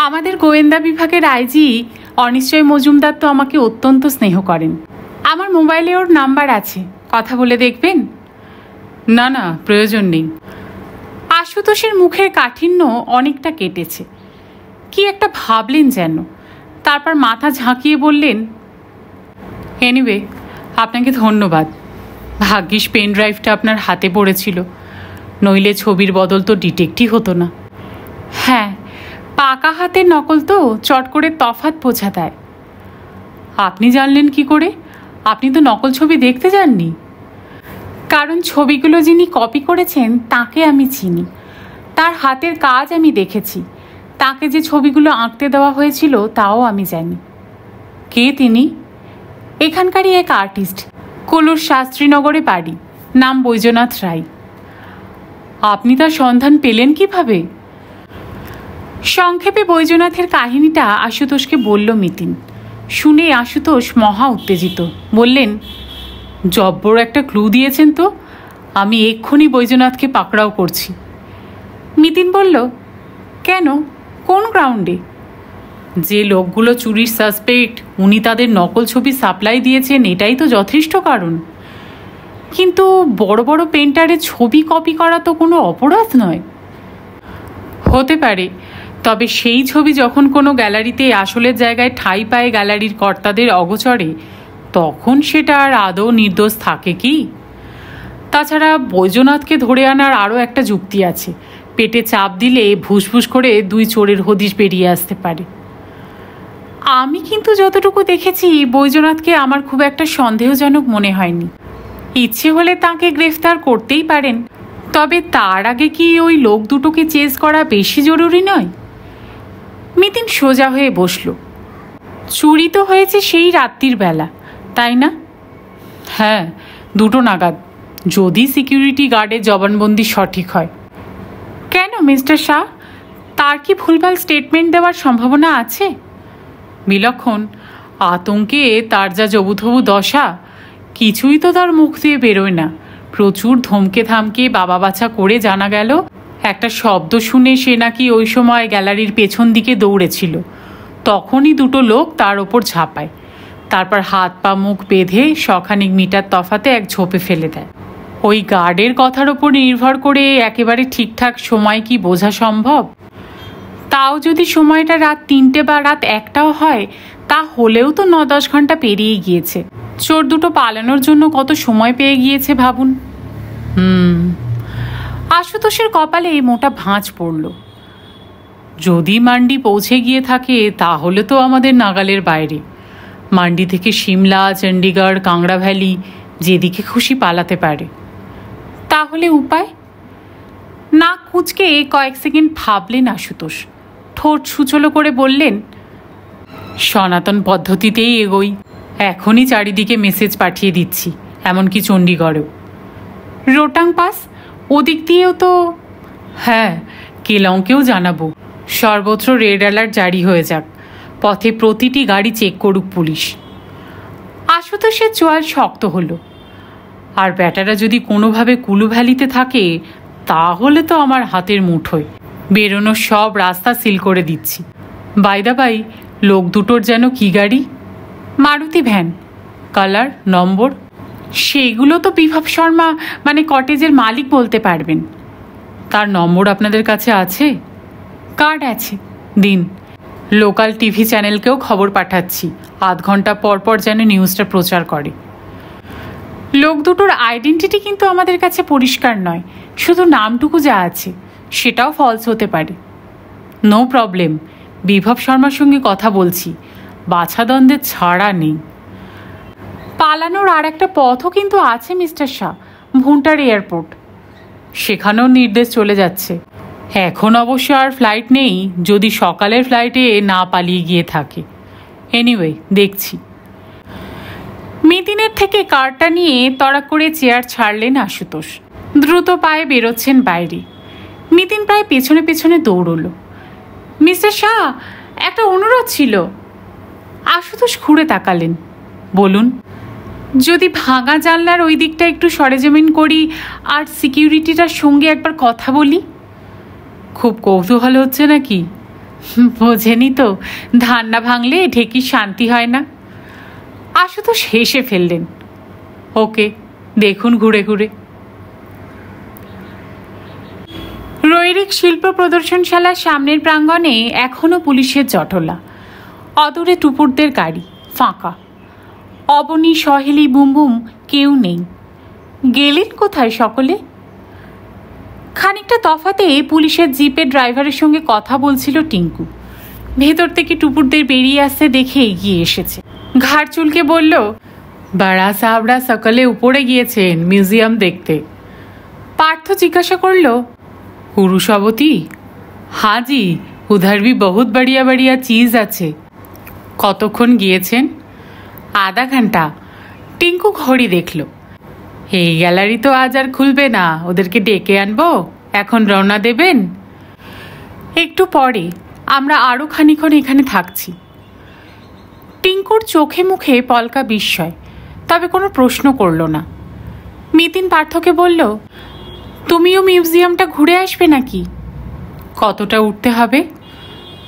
আমাদের গোয়েন্দা বিভাগের আইজি অনিশ্চয় মজুমদার তো আমাকে অত্যন্ত স্নেহ করেন। আমার মোবাইলে ওর নাম্বার আছে, কথা বলে দেখবেন? না না, প্রয়োজন নেই। আশুতোষের মুখের কাঠিন্য অনেকটা কেটেছে। কি একটা ভাবলেন যেন, তারপর মাথা ঝাঁকিয়ে বললেন, এনিওয়ে, আপনাকে ধন্যবাদ। ভাগ্যিস পেন ড্রাইভটা আপনার হাতে পড়েছিল, নইলে ছবির বদল তো ডিটেক্টই হতো না। হ্যাঁ, পাকা হাতের নকল তো চট করে তফাৎ বোঝা দেয়। আপনি জানলেন কি করে? আপনি তো নকল ছবি দেখতে যাননি। কারণ ছবিগুলো যিনি কপি করেছেন তাকে আমি চিনি, তার হাতের কাজ আমি দেখেছি। তাকে যে ছবিগুলো আঁকতে দেওয়া হয়েছিল তাও আমি জানি। কে তিনি? এখানকারই এক আর্টিস্ট, কুলুর শাস্ত্রীনগরে বাড়ি, নাম বৈজনাথ রায়। আপনি তার সন্ধান পেলেন কিভাবে? সংক্ষেপে বৈজনাথের কাহিনীটা আশুতোষকে বলল মিতিন। শুনে আশুতোষ মহা উত্তেজিত। বললেন, জব্বর একটা ক্লু দিয়েছেন তো, আমি এক্ষুনি বৈজনাথকে পাকড়াও করছি। মিতিন বলল, কেন, কোন গ্রাউন্ডে? যে লোকগুলো চুরির সাসপেক্ট উনি তাদের নকল ছবি সাপ্লাই দিয়েছেন, এটাই তো যথেষ্ট কারণ। কিন্তু বড় বড় পেন্টারের ছবি কপি করা তো কোনো অপরাধ নয়। হতে পারে, তবে সেই ছবি যখন কোনো গ্যালারিতে আসলের জায়গায় ঠাঁই পায় গ্যালারির কর্তাদের অগোচরে, তখন সেটা আর আদৌ নির্দোষ থাকে কি? তাছাড়া বৈজনাথকে ধরে আনার আরও একটা যুক্তি আছে। পেটে চাপ দিলে ভুসভুস করে দুই চোরের হদিশ বেরিয়ে আসতে পারে। আমি কিন্তু যতটুকু দেখেছি বৈজনাথকে আমার খুব একটা সন্দেহজনক মনে হয়নি। ইচ্ছে হলে তাকে গ্রেফতার করতেই পারেন, তবে তার আগে কি ওই লোক দুটোকে চেজ করা বেশি জরুরি নয়? মিতিন সোজা হয়ে বসল। চুরি তো হয়েছে সেই রাত্রির বেলা, তাই না? হ্যাঁ, 2টো নাগাদ, যদি সিকিউরিটি গার্ডের জবানবন্দি সঠিক হয়। কেন মিস্টার শাহ, তার কি ভুলভাল স্টেটমেন্ট দেওয়ার সম্ভাবনা আছে? বিলক্ষণ। আতঙ্কে তার যা জবুথবু দশা, কিছুই তো তার মুখ দিয়ে বেরোয় না। প্রচুর ধমকে থামকে বাবা বাছা করে জানা গেল একটা শব্দ শুনে সে নাকি ওই সময় গ্যালারির পেছন দিকে দৌড়েছিল। তখনই 2টো লোক তার ওপর ঝাঁপায়, তারপর হাত পা মুখ বেঁধে 100 মিটার তফাতে এক ঝোপে ফেলে দেয়। ওই গার্ডের কথার ওপর নির্ভর করে একেবারে ঠিকঠাক সময় কি বোঝা সম্ভব? তাও যদি সময়টা রাত 3টে বা রাত 1টাও হয়, তা হলেও তো 9-10 ঘন্টা পেরিয়ে গিয়েছে। চোর দুটো পালানোর জন্য কত সময় পেয়ে গিয়েছে ভাবুন। আশুতোষের কপালে মোটা ভাঁজ পড়ল। যদি মান্ডি পৌঁছে গিয়ে থাকে তাহলে তো আমাদের নাগালের বাইরে। মান্ডি থেকে সিমলা, চণ্ডীগড়, কাংড়া ভ্যালি, যেদিকে খুশি পালাতে পারে। তাহলে উপায়? নাক কুঁচকে কয়েক সেকেন্ড ভাবলেন আশুতোষ। ঠোঁট সুচলো করে বললেন, সনাতন পদ্ধতিতেই এগোই। এখনই চারিদিকে মেসেজ পাঠিয়ে দিচ্ছি, এমনকি চণ্ডীগড়েও। রোটাং পাস, ওদিক দিয়েও তো? হ্যাঁ, কেলংকেও জানাবো, সর্বত্র রেড অ্যালার্ট জারি হয়ে যাক, পথে প্রতিটি গাড়ি চেক করুক পুলিশ। আশুতোষের চোয়াল শক্ত হলো। আর ব্যাটারা যদি কোনোভাবে কুলু ভ্যালিতে থাকে তাহলে তো আমার হাতের মুঠোয়, বেরোনোর সব রাস্তা সিল করে দিচ্ছি। বাইদা বাই, লোক দুটোর যেন কি গাড়ি? মারুতি ভ্যান। কালার, নম্বর? সেগুলো তো বিভব শর্মা মানে কটেজের মালিক বলতে পারবেন। তার নম্বর আপনাদের কাছে আছে? কার্ড আছে, দিন। লোকাল টিভি চ্যানেলকেও খবর পাঠাচ্ছি, আধ ঘন্টা পর পর যেন নিউজটা প্রচার করে। লোক দুটোর আইডেন্টিটি কিন্তু আমাদের কাছে পরিষ্কার নয়, শুধু নামটুকু যা আছে সেটাও ফলস হতে পারে। নো প্রবলেম, বিভব শর্মার সঙ্গে কথা বলছি, বাছাদ্বন্দ্বের ছাড়া নেই। পালানোর আর একটা পথও কিন্তু আছে মিস্টার শাহ, ভুন্টার এয়ারপোর্ট, সেখানেও নির্দেশ চলে যাচ্ছে। এখন অবশ্য আর ফ্লাইট নেই, যদি সকালের ফ্লাইটে না পালিয়ে গিয়ে থাকে। এনিওয়ে, দেখছি। মিতিনের থেকে কার্ডটা নিয়ে তড়া করে চেয়ার ছাড়লেন আশুতোষ। দ্রুত পায়ে বেরোচ্ছেন বাইরে। মিতিন প্রায় পেছনে পেছনে দৌড়ল। মিস্টার শাহ, একটা অনুরোধ ছিল। আশুতোষ ঘুরে তাকালেন। বলুন। যদি ভাঙা জানলার ওই দিকটা একটু সরেজমিন করি আর সিকিউরিটিটার সঙ্গে একবার কথা বলি। খুব কৌতূহল হচ্ছে নাকি? বোঝেনি তো, ধান না ভাঙলে ঢেকির শান্তি হয় না। আশুতোষ হেসে ফেললেন। ওকে, দেখুন ঘুরে ঘুরে। রৈরিক শিল্প প্রদর্শনশালার সামনের প্রাঙ্গণে এখনও পুলিশের জটলা। অদূরে টুপুরদের গাড়ি, ফাঁকা। অবনী, সহেলি, বুমবুম কেউ নেই। গেলেন কোথায় সকলে? খানিকটা তফাতে পুলিশের জিপের ড্রাইভারের সঙ্গে কথা বলছিল টিঙ্কু। ভেতর থেকে টুপুরদের বেরিয়ে আসতে দেখে এগিয়ে এসেছে। ঘাড় চুলকে বলল, বাড়া সাহবরা সকালে উপরে গিয়েছেন মিউজিয়াম দেখতে। পার্থ জিজ্ঞাসা করল, পুরুষবতী? हाँ जी, उधर भी बहुत बढ़िया बढ़िया चीज আছে। কতক্ষণ গিয়েছেন? আধা ঘন্টা। টিঙ্কু ঘড়ি দেখল। এই গ্যালারি তো আজ আর খুলবে না, ওদেরকে ডেকে আনবো। এখন রওনা দেবেন? একটু পরে, আমরা আরও খানিক্ষণ এখানে থাকছি। টিঙ্কুর চোখে মুখে পলকা বিস্ময়, তবে কোনো প্রশ্ন করল না। মিতিন পার্থকে বলল, তুমিও মিউজিয়ামটা ঘুরে আসবে নাকি? কতটা উঠতে হবে?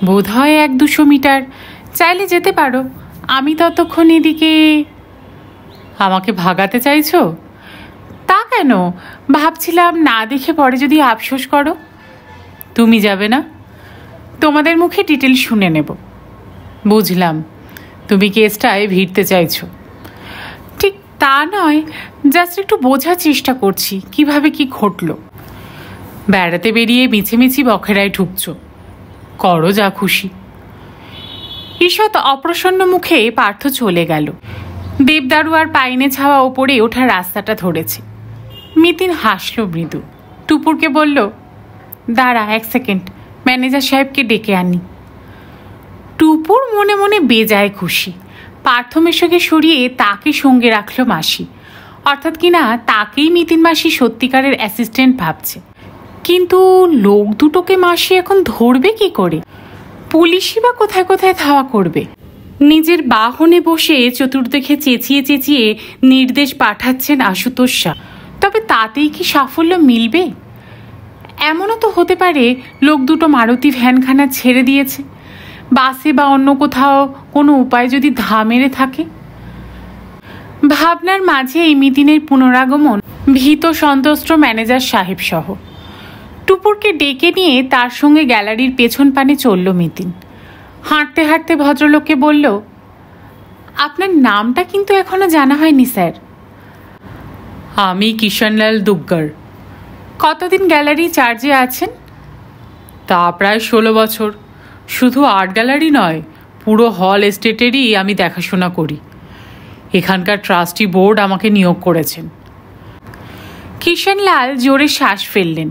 বোধ হয় 100-200 মিটার। চাইলে যেতে পারো, আমি ততক্ষণ এদিকে। আমাকে ভাগাতে চাইছো? তা কেন? ভাবছিলাম না দেখে পরে যদি আফসোস করো। তুমি যাবে না? তোমাদের মুখে ডিটেল শুনে নেব। বুঝলাম, তুমি কেসটায় ভিড়তে চাইছো। ঠিক তা নয়, জাস্ট একটু বোঝার চেষ্টা করছি কিভাবে কি ঘটলো। বেড়াতে বেরিয়ে মিছিমিছি বখেরায় ঢুকছো, করো যা খুশি। ঈষৎ অপ্রসন্ন মুখে পার্থ চলে গেল। দেবদারু আর পাইনে ছাওয়া ওপরে ওঠার রাস্তাটা ধরেছে। মিতিন হাসল মৃদু। টুপুরকে বলল, দাঁড়া 1 সেকেন্ড, ম্যানেজার সাহেবকে ডেকে আনি। টুপুর মনে মনে বেজায় খুশি। পার্থ মেশোকে সরিয়ে তাকে সঙ্গে রাখল মাসি, অর্থাৎ কিনা তাকেই মিতিন মাসি সত্যিকারের অ্যাসিস্ট্যান্ট ভাবছে। কিন্তু লোক দুটোকে মাসি এখন ধরবে কি করে? পুলিশই বা কোথায় কোথায় ধাওয়া করবে? নিজের বাহনে বসে চতুর্দিকে চেঁচিয়ে চেঁচিয়ে নির্দেশ পাঠাচ্ছেন আশুতোষ শাহ। তবে তাতেই কি সাফল্য মিলবে? এমনও তো হতে পারে লোক দুটো মারুতি ভ্যানখানা ছেড়ে দিয়েছে, বাসে বা অন্য কোথাও কোনো উপায় যদি ধা মেরে থাকে। ভাবনার মাঝে এই মিতিনের পুনরাগমন ভীত সন্তুষ্ট ম্যানেজার সাহেব সহ। টুপুরকে ডেকে নিয়ে তার সঙ্গে গ্যালারির পেছন পানে চলল মিতিন। হাঁটতে হাঁটতে ভদ্রলোককে বলল, আপনার নামটা কিন্তু এখনো জানা হয়নি স্যার। আমি কিষণলাল দুগ্গর। কতদিন গ্যালারি চার্জে আছেন? তা প্রায় 16 বছর। শুধু আর্ট গ্যালারি নয়, পুরো হল এস্টেটেরই আমি দেখাশোনা করি। এখানকার ট্রাস্টি বোর্ড আমাকে নিয়োগ করেছেন। কিষণলাল জোরে শ্বাস ফেললেন।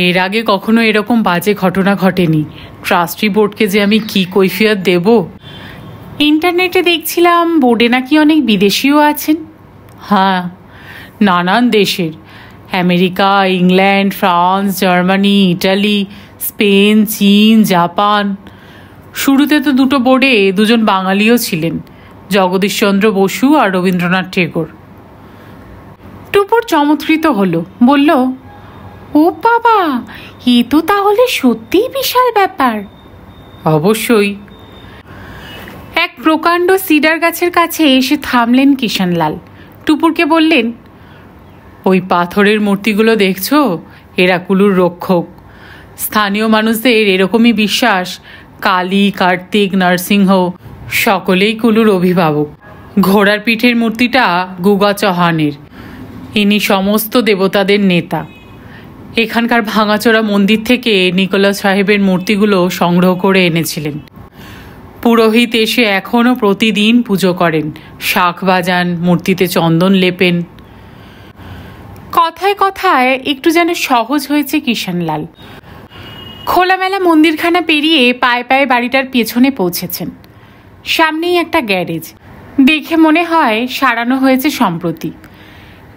এর আগে কখনো এরকম বাজে ঘটনা ঘটেনি। ট্রাস্টি বোর্ডকে যে আমি কি কৈফিয়ত দেব। ইন্টারনেটে দেখছিলাম বোর্ডে নাকি অনেক বিদেশিও আছেন। হ্যাঁ, নানান দেশের। America, England, France, Germany, Italy, Spain, চীন, জাপান। শুরুতে তো দুটো বোর্ডে দুজন বাঙালিও ছিলেন, জগদীশচন্দ্র বসু আর রবীন্দ্রনাথ টেগোর। টুপুর চমৎকৃত হলো, বলল, ও বাবা, এ তো তাহলে সত্যিই বিশাল ব্যাপার। অবশ্যই। এক প্রকাণ্ড সিডার গাছের কাছে এসে থামলেন কিষাণলাল। টুপুরকে বললেন, ওই পাথরের মূর্তিগুলো দেখছো? এরা কুলুর রক্ষক। স্থানীয় মানুষদের এরকমই বিশ্বাস, কালী, কার্তিক, নরসিংহ সকলেই কুলুর অভিভাবক। ঘোড়ার পিঠের মূর্তিটা গুগা চৌহানের। ইনি সমস্ত দেবতাদের নেতা। এখানকার ভাঙাচোরা মন্দির থেকে নিকোলাস সাহেবের মূর্তিগুলো সংগ্রহ করে এনেছিলেন। পুরোহিত এসে এখনও প্রতিদিন পুজো করেন, শাঁখ বাজান, মূর্তিতে চন্দন লেপেন। কথায় কথায় একটু যেন সহজ হয়েছে কিষাণলাল। খোলামেলা মন্দিরখানা পেরিয়ে পায়ে পায়ে বাড়িটার পেছনে পৌঁছেছেন। সামনেই একটা গ্যারেজ, দেখে মনে হয় সারানো হয়েছে সম্প্রতি।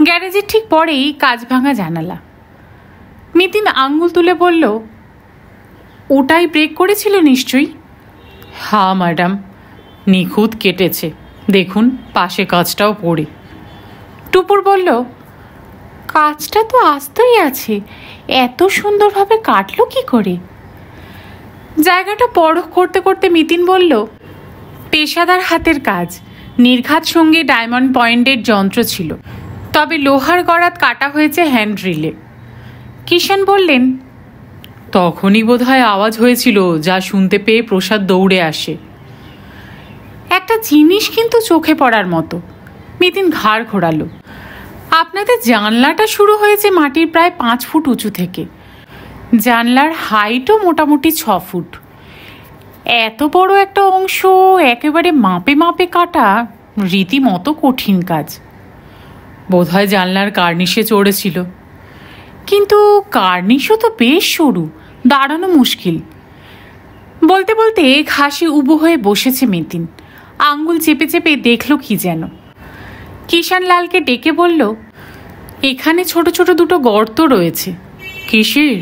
গ্যারেজের ঠিক পরেই কাঁচ ভাঙা জানালা। মিতিন আঙ্গুল তুলে বলল, ওটাই ব্রেক করেছিল নিশ্চয়ই। হ্যাঁ ম্যাডাম, নিখুঁত কেটেছে, দেখুন পাশে কাঁচটাও পড়ে। টুপুর বলল, কাঁচটা তো আস্তই আছে, এত সুন্দরভাবে কাটলো কি করে? জায়গাটা পরখ করতে করতে মিতিন বলল, পেশাদার হাতের কাজ, নির্ঘাত সঙ্গে ডায়মন্ড পয়েন্টের যন্ত্র ছিল, তবে লোহার গড়াত কাটা হয়েছে হ্যান্ড ড্রিলে। কিষাণ বললেন, তখনই বোধহয় আওয়াজ হয়েছিল, যা শুনতে পেয়ে প্রসাদ দৌড়ে আসে। একটা জিনিস কিন্তু চোখে পড়ার মতো। মিতিন ঘাড় ঘোরালো। আপনাদের জানলাটা শুরু হয়েছে মাটির প্রায় 5 ফুট উঁচু থেকে। জানলার হাইটও মোটামুটি 6 ফুট। এত বড় একটা অংশ একেবারে মাপে মাপে কাটা রীতিমতো কঠিন কাজ। বোধহয় জানলার কার্নিশে চড়েছিল, কিন্তু কার্নিশও তো বেশ সরু, দাঁড়ানো মুশকিল। বলতে বলতে ঘাসে উবু হয়ে বসেছে মিতিন। আঙ্গুল চেপে চেপে দেখল কি যেন। কিষাণলালকে ডেকে বলল, এখানে ছোট ছোট দুটো গর্ত রয়েছে। কিসের?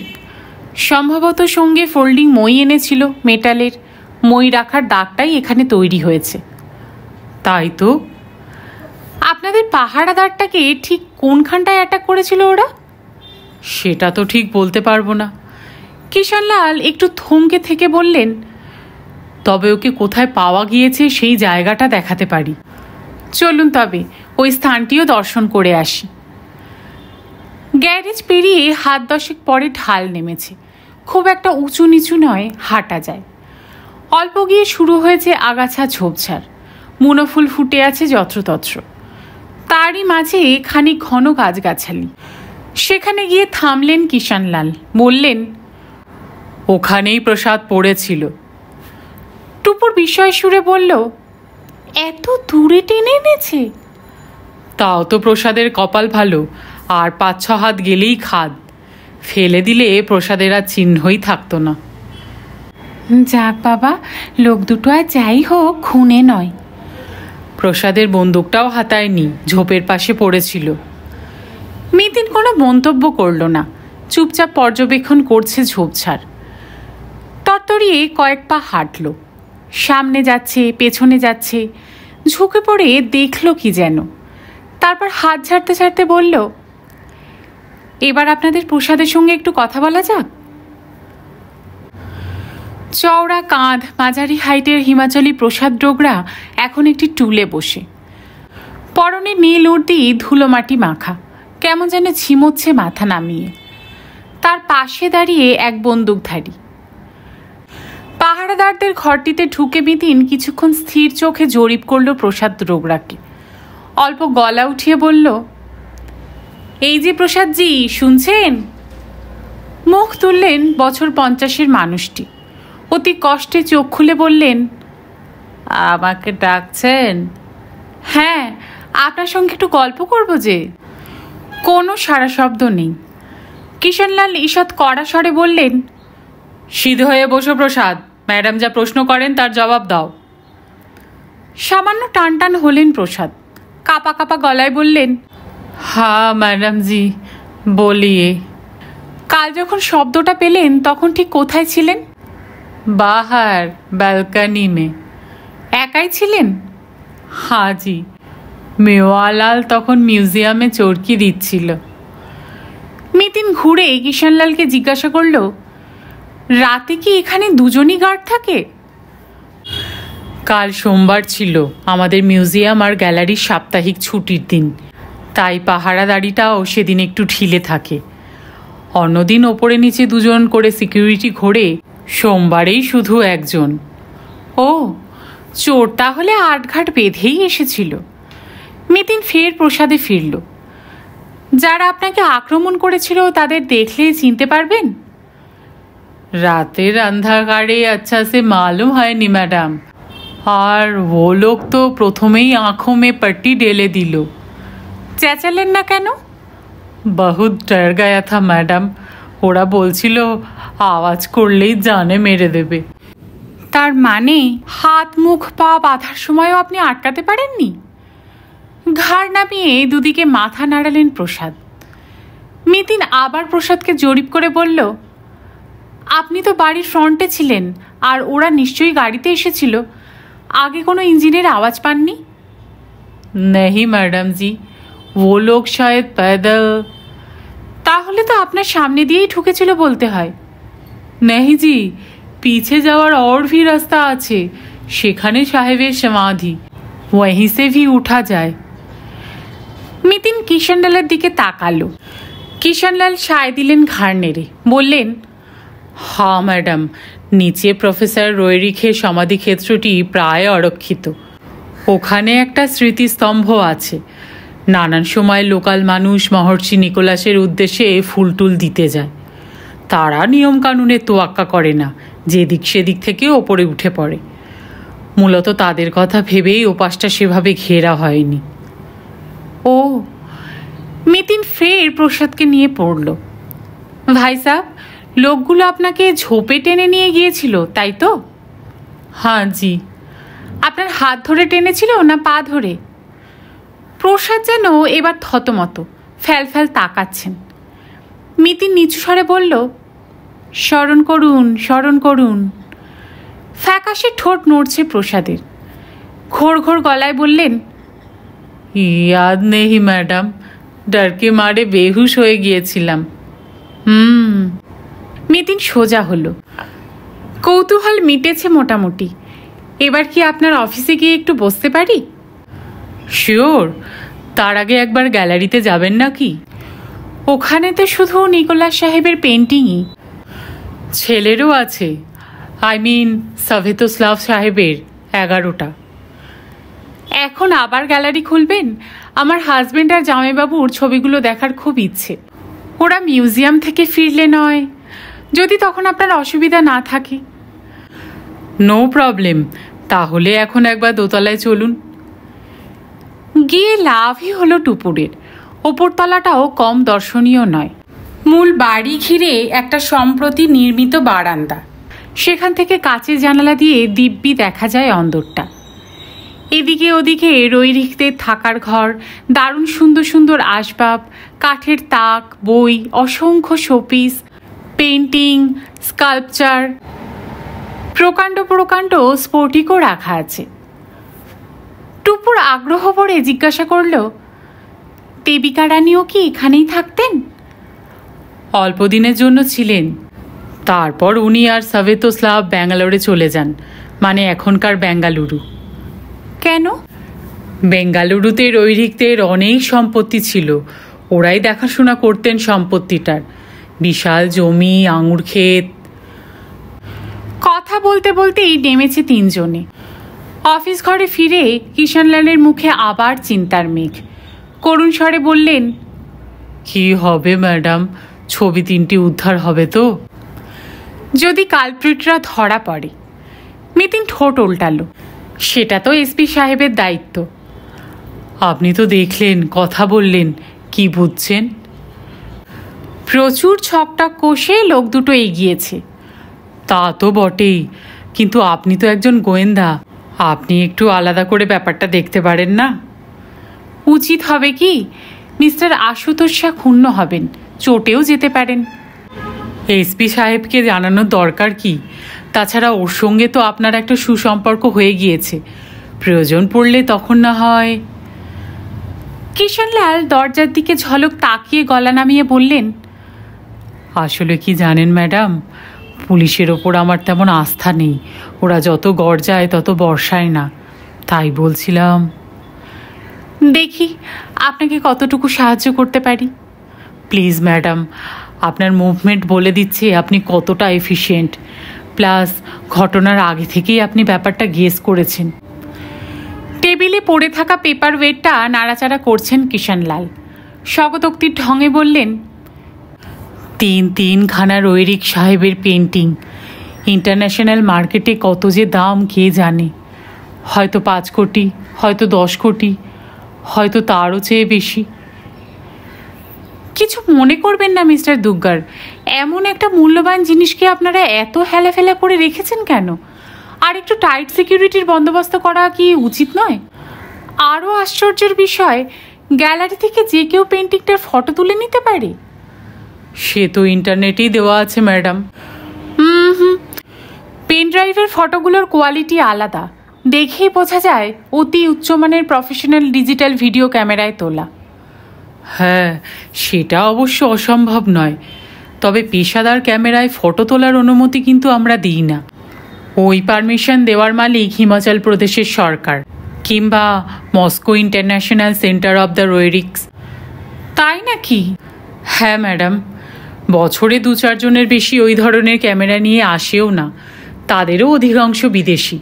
সম্ভবত সঙ্গে ফোল্ডিং মই এনেছিল মেটালের। মই রাখার দাগটাই এখানে তৈরি হয়েছে। তাই তো। আপনাদের পাহারাদারটাকে ঠিক কোনখানটায় অ্যাটাক করেছিল ওরা? সেটা তো ঠিক বলতে পারবো না। কিষাণলাল একটু থমকে থেকে বললেন, তবে ওকে কোথায় পাওয়া গিয়েছে সেই জায়গাটা দেখাতে পারি। চলুন তবে ওই স্থানটিও দর্শন করে আসি। গ্যারেজ পেরিয়ে হাত 10 পরে ঢাল নেমেছে। খুব একটা উঁচু নিচু নয়, হাঁটা যায়। অল্প গিয়ে শুরু হয়েছে আগাছা ঝোপঝাড়। মুনোফুল ফুটে আছে যত্রতত্র। তারই মাঝে খানিক ঘন গাছগাছালি। সেখানে গিয়ে থামলেন কিষাণলাল, বললেন, ওখানেই প্রসাদ পড়েছিল। টুপুর বিস্ময় সুরে বলল, এত দূরে টেনে এনেছে? তাও তো প্রসাদের কপাল ভালো, আর 5-6 হাত গেলেই খাদ। ফেলে দিলে প্রসাদের আর চিহ্নই থাকতো না। যাক বাবা, লোক দুটো আর যাই হোক খুনে নয়। প্রসাদের বন্দুকটাও হাতায়নি, ঝোপের পাশে পড়েছিল। মিতিন কোনো মন্তব্য করল না, চুপচাপ পর্যবেক্ষণ করছে ঝোপঝাড়। তরতরিয়ে কয়েক পা হাঁটল। সামনে যাচ্ছে, পেছনে যাচ্ছে, ঝুঁকে পড়ে দেখল কি যেন। তারপর হাত ঝাড়তে ঝাড়তে বলল, এবার আপনাদের প্রসাদের সঙ্গে একটু কথা বলা যাক। চওড়া কাঁধ, মাঝারি হাইটের হিমাচলি প্রসাদ ডোগরা এখন একটি টুলে বসে। পরনে নীল উর্দি, ধুলো মাটি মাখা, কেমন যেন ঝিমোচ্ছে মাথা নামিয়ে। তার পাশে দাঁড়িয়ে এক বন্দুকধারী। পাহারাদারদের ঘরটিতে ঢুকে মিতিন কিছুক্ষণ স্থির চোখে জরিপ করল প্রসাদ ডোগরাকে। অল্প গলা উঠিয়ে বলল, এই যে প্রসাদজি, শুনছেন? মুখ তুললেন বছর 50-এর মানুষটি। অতি কষ্টে চোখ খুলে বললেন, আমাকে ডাকছেন? হ্যাঁ, আপনার সঙ্গে একটু গল্প করব যে। কোনো সারা শব্দ নেই। কিষাণলাল ঈষৎ কড়া স্বরে বললেন, সিধে হয়ে বসো প্রসাদ, ম্যাডাম যা প্রশ্ন করেন তার জবাব দাও। সামান্য টান টান হলেন প্রসাদ। কাপা কাপা গলায় বললেন, হ্যাঁ ম্যাডাম জি, বলিয়ে কাল যখন শব্দটা পেলেন তখন ঠিক কোথায় ছিলেন? বাহার ব্যালকনি মে। একাই ছিলেন? হাজি, মেওয়ালাল তখন মিউজিয়ামে চরকি দিচ্ছিল। মিতিন ঘুরে কিষানলালকে জিজ্ঞাসা করল, রাতে কি এখানে দুজনই গার্ড থাকে? কাল সোমবার ছিল, আমাদের মিউজিয়াম আর গ্যালারির সাপ্তাহিক ছুটির দিন, তাই পাহারাদারিটাও সেদিন একটু ঢিলে থাকে। অন্যদিন ওপরে নিচে দুজন করে সিকিউরিটি ঘোরে, সোমবারেই শুধু একজন। ও, চোর তাহলে আটঘাট বেঁধেই এসেছিল। মিতিন ফের প্রসাদে ফিরল। যারা আপনাকে আক্রমণ করেছিল তাদের দেখলে চিনতে পারবেন? রাতের অন্ধকারে আচ্ছা সে মালুম হয়নি ম্যাডাম, আর ও লোক তো প্রথমেই আঁখোঁ মে পট্টি ডেলে দিল। চেঁচালেন না কেন? বহুত ডর গায়া থা ম্যাডাম, ওরা বলছিল আওয়াজ করলেই জানে মেরে দেবে। তার মানে হাত মুখ পা বাঁধার সময়ও আপনি আটকাতে পারেননি? ঘাড় নামিয়ে দুদিকে মাথা নাড়ালেন প্রসাদ। মিতিন আবার প্রসাদকে জরিপ করে বলল, আপনি তো বাড়ির ফ্রন্টে ছিলেন, আর ওরা নিশ্চয়ই গাড়িতে এসেছিল। আগে কোনো ইঞ্জিনের আওয়াজ পাননি? नहीं मैडम जी, वो लोग शायद पैदल। তাহলে তো আপনার সামনে দিয়েই ঢুকেছিল বলতে হয়। नहीं जी, पीछे যাওয়ার और भी রাস্তা আছে, সেখানে সাহেবের সমাধি, वहीं से भी उठा যায়। মিতিন কিষানলালের দিকে তাকালো। কিষানলাল সায় দিলেন ঘাড় নেড়ে, বললেন, হ্যাঁ ম্যাডাম, নিচে প্রফেসর রৈরিখের সমাধিক্ষেত্রটি প্রায় অরক্ষিত। ওখানে একটা স্মৃতিস্তম্ভ আছে। নানান সময় লোকাল মানুষ মহর্ষি নিকোলাসের উদ্দেশ্যে ফুলটুল দিতে যায়। তারা নিয়মকানুনের তোয়াক্কা করে না, যেদিক সেদিক থেকে ওপরে উঠে পড়ে। মূলত তাদের কথা ভেবেই ওপাশটা সেভাবে ঘেরা হয়নি। ও, মিতিন ফের প্রসাদকে নিয়ে পড়ল। ভাই সাহেব, লোকগুলো আপনাকে ঝোপে টেনে নিয়ে গিয়েছিল, তাই তো? হ্যাঁ জি। আপনার হাত ধরে টেনেছিল না পা ধরে? প্রসাদ যেন এবার থতমত, ফ্যাল ফ্যাল তাকাচ্ছেন। মিতিন নিচু স্বরে বলল, স্মরণ করুন, স্মরণ করুন। ফ্যাকাশে ঠোঁট নড়ছে প্রসাদের। ঘোর ঘোর গলায় বললেন, ইয়াদ নেই ম্যাডাম, ডরকে মারে বেহুশ হয়ে গিয়েছিলাম। মিতিন সোজা হলো। কৌতূহল মিটেছে মোটামুটি। এবার কি আপনার অফিসে গিয়ে একটু বসতে পারি? শিওর। তার আগে একবার গ্যালারিতে যাবেন নাকি? ওখানে তো শুধু নিকোলাস সাহেবের পেন্টিংই। ছেলেরও আছে, আই মিন সাভেতোস্লাভ সাহেবের 11টা। এখন আবার গ্যালারি খুলবেন? আমার হাজবেন্ড আর জামাইবাবুর ছবিগুলো দেখার খুব ইচ্ছে। ওরা মিউজিয়াম থেকে ফিরলে নয়, যদি তখন আপনার অসুবিধা না থাকে। নো প্রবলেম, তাহলে এখন একবার দোতলায় চলুন। গিয়ে লাভই হলো টুপুরের। ওপরতলাটাও কম দর্শনীয় নয়। মূল বাড়ি ঘিরে একটা সম্প্রতি নির্মিত বারান্দা, সেখান থেকে কাচের জানালা দিয়ে দিব্যি দেখা যায় অন্দরটা। এদিকে ওদিকে রৈরিখদের থাকার ঘর, দারুণ সুন্দর সুন্দর আসবাব, কাঠের তাক, বই, অসংখ্য শোপিস, পেন্টিং, স্কাল্পচার, প্রকাণ্ড প্রকাণ্ড স্ফটিকও রাখা আছে। টুপুর আগ্রহ ভরে জিজ্ঞাসা করল, দেবিকা রানীও কি এখানেই থাকতেন? অল্প দিনের জন্য ছিলেন, তারপর উনি আর সাভেতোস্লাভ ব্যাঙ্গালোরে চলে যান, মানে এখনকার বেঙ্গালুরু। কেন? বেঙ্গালুরুতে রৈরিকদের অনেক সম্পত্তি ছিল, ওরাই দেখাশোনা করতেন সম্পত্তিটার। বিশাল জমি, আঙুর ক্ষেত। কথা বলতে বলতেই নেমেছে তিনজনে। অফিস ঘরে ফিরে কিষানলালের মুখে আবার চিন্তার মেঘ। করুণ স্বরে বললেন, কি হবে ম্যাডাম, ছবি 3টি উদ্ধার হবে তো? যদি কালপ্রিটরা ধরা পড়ে। মিতিন ঠোঁট উল্টালো, সেটা তো এসপি সাহেবের দায়িত্ব। আপনি তো দেখলেন, কথা বললেন, কি বুঝছেন? প্রচুর ছকটক কষে লোক দুটো এগিয়েছে। তা তো বটেই, কিন্তু আপনি তো একজন গোয়েন্দা, আপনি একটু আলাদা করে ব্যাপারটা দেখতে পারেন না? উচিত হবে কি? মিস্টার আশুতোষ শাহ ক্ষুণ্ণ হবেন, চটেও যেতে পারেন। এসপি সাহেবকে জানানোর দরকার কি? তাছাড়া ওর সঙ্গে তো আপনার একটা সুসম্পর্ক হয়ে গিয়েছে, প্রয়োজন পড়লে তখন না হয়। কিষাণলাল দরজার দিকে ঝলক তাকিয়ে গলা নামিয়ে বললেন, আসলে কি জানেন ম্যাডাম, পুলিশের ওপর আমার তেমন আস্থা নেই। ওরা যত গর্জায় তত বর্ষায় না। তাই বলছিলাম, দেখি আপনাকে কতটুকু সাহায্য করতে পারি। প্লিজ ম্যাডাম, আপনার মুভমেন্ট বলে দিচ্ছে আপনি কতটা এফিশিয়েন্ট, প্লাস ঘটনার আগে থেকেই আপনি ব্যাপারটা গেস করেছেন। টেবিলে পড়ে থাকা পেপার ওয়েটটা নাড়াচাড়া করছেন কিষাণলাল। স্বগতোক্তির ঢঙে বললেন, 3খানা রৈরিক সাহেবের পেন্টিং, ইন্টারন্যাশনাল মার্কেটে কত যে দাম কে জানে। হয়তো 5 কোটি, হয়তো 10 কোটি, হয়তো তারও চেয়ে বেশি। কিছু মনে করবেন না মিস্টার দুগ্গার, এমন একটা মূল্যবান জিনিসকে আপনারা এত হেলাফেলা করে রেখেছেন কেন? আর একটু টাইট সিকিউরিটির বন্দোবস্ত করা কি উচিত নয়? আরও আশ্চর্যের বিষয়, গ্যালারি থেকে যে কেউ পেন্টিংটার ফটো তুলে নিতে পারে। সে তো ইন্টারনেটেই দেওয়া আছে ম্যাডাম। পেন ড্রাইভের ফটোগুলোর কোয়ালিটি আলাদা, দেখেই বোঝা যায় অতি উচ্চমানের প্রফেশনাল ডিজিটাল ভিডিও ক্যামেরায় তোলা। হ্যাঁ, সেটা অবশ্য অসম্ভব নয়, তবে পেশাদার ক্যামেরায় ফটো তোলার অনুমতি কিন্তু আমরা দিই না। ওই পারমিশন দেওয়ার মালিক হিমাচল প্রদেশের সরকার কিংবা Moscow international centre of the Roerichs. তাই নাকি? হ্যাঁ ম্যাডাম, বছরে 2-4 জনের বেশি ওই ধরনের ক্যামেরা নিয়ে আসেও না, তাদেরও অধিকাংশ বিদেশি।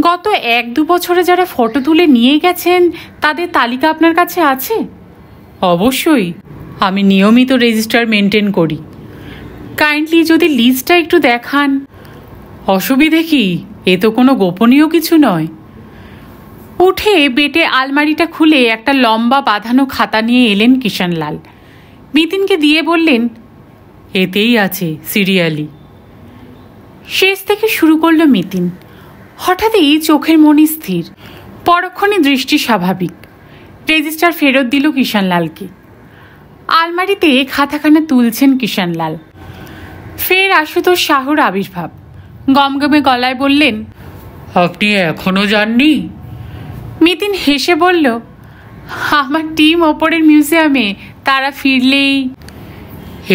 গত 1-2 বছরে যারা ফটো তুলে নিয়ে গেছেন তাদের তালিকা আপনার কাছে আছে? অবশ্যই, আমি নিয়মিত রেজিস্টার মেনটেন করি। কাইন্ডলি যদি লিস্টটা একটু দেখান। অসুবিধে কি? এ তো কোনো গোপনীয় কিছু নয়। উঠে বেটে আলমারিটা খুলে একটা লম্বা বাঁধানো খাতা নিয়ে এলেন কিষাণলাল। বিতিনকে দিয়ে বললেন, এতেই আছে সিরিয়ালি। শেষ থেকে শুরু করলো মিতিন। হঠাৎই চোখের মনি স্থির, পরক্ষণে দৃষ্টি স্বাভাবিক। রেজিস্টার ফেরত দিল কিষাণলালকে। আলমারিতে খাতাখানা তুলছেন কিষাণলাল। ফের আশুতোষ শাহুর আবির্ভাব। গমগমে গলায় বললেন, আপনি এখনো যাননি? মিতিন হেসে বলল, আমার টিম ওপরের মিউজিয়ামে, তারা ফিরলেই।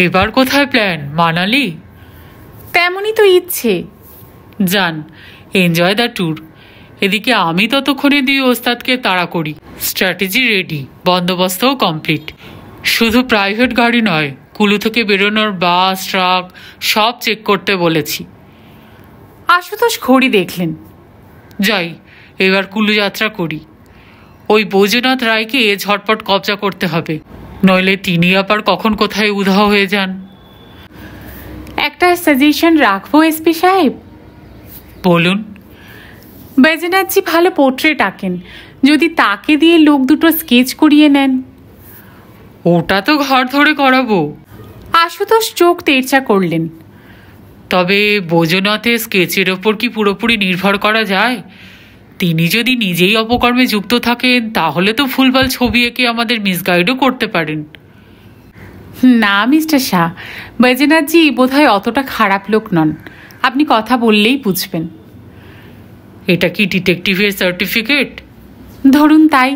এবার কোথায় প্ল্যান? মানালি? তেমনই তো ইচ্ছে। যান, এনজয় দ্য ট্যুর। এদিকে আমি ততক্ষণে দিয়ে ওস্তাদকে তাড়া করি। স্ট্র্যাটেজি রেডি, বন্দোবস্তও কমপ্লিট। শুধু প্রাইভেট গাড়ি নয়, কুলু থেকে বেরোনোর বাস, ট্রাক সব চেক করতে বলেছি। আশুতোষ ঘড়ি দেখলেন। যাই, এবার কুলু যাত্রা করি। ওই বৈজনাথ রায়কে ঝটপট কবজা করতে হবে, নইলে তিনি আবার কখন কোথায় উধাও হয়ে যান। একটা সাজেশন রাখবো এসপি সাহেব? বলুন। বৈজনাথজি ভালো পোর্ট্রেট আঁকেন, যদি তাকে দিয়ে লোক দুটো স্কেচ করিয়ে নেন। ওটা তো ঘর ধরে করাবো। আশুতোষ চোখ তেরচা করলেন। তবে বৈজনাথের স্কেচের ওপর কি পুরোপুরি নির্ভর করা যায়? তিনি যদি নিজেই অপকর্মে যুক্ত থাকেন তাহলে তো ভুলভাল ছবি এঁকে আমাদের মিসগাইডও করতে পারেন। না মিস্টার শাহ, বৈজনাথজি বোধহয় অতটা খারাপ লোক নন, আপনি কথা বললেই বুঝবেন। এটা কি ডিটেকটিভের সার্টিফিকেট? ধরুন তাই।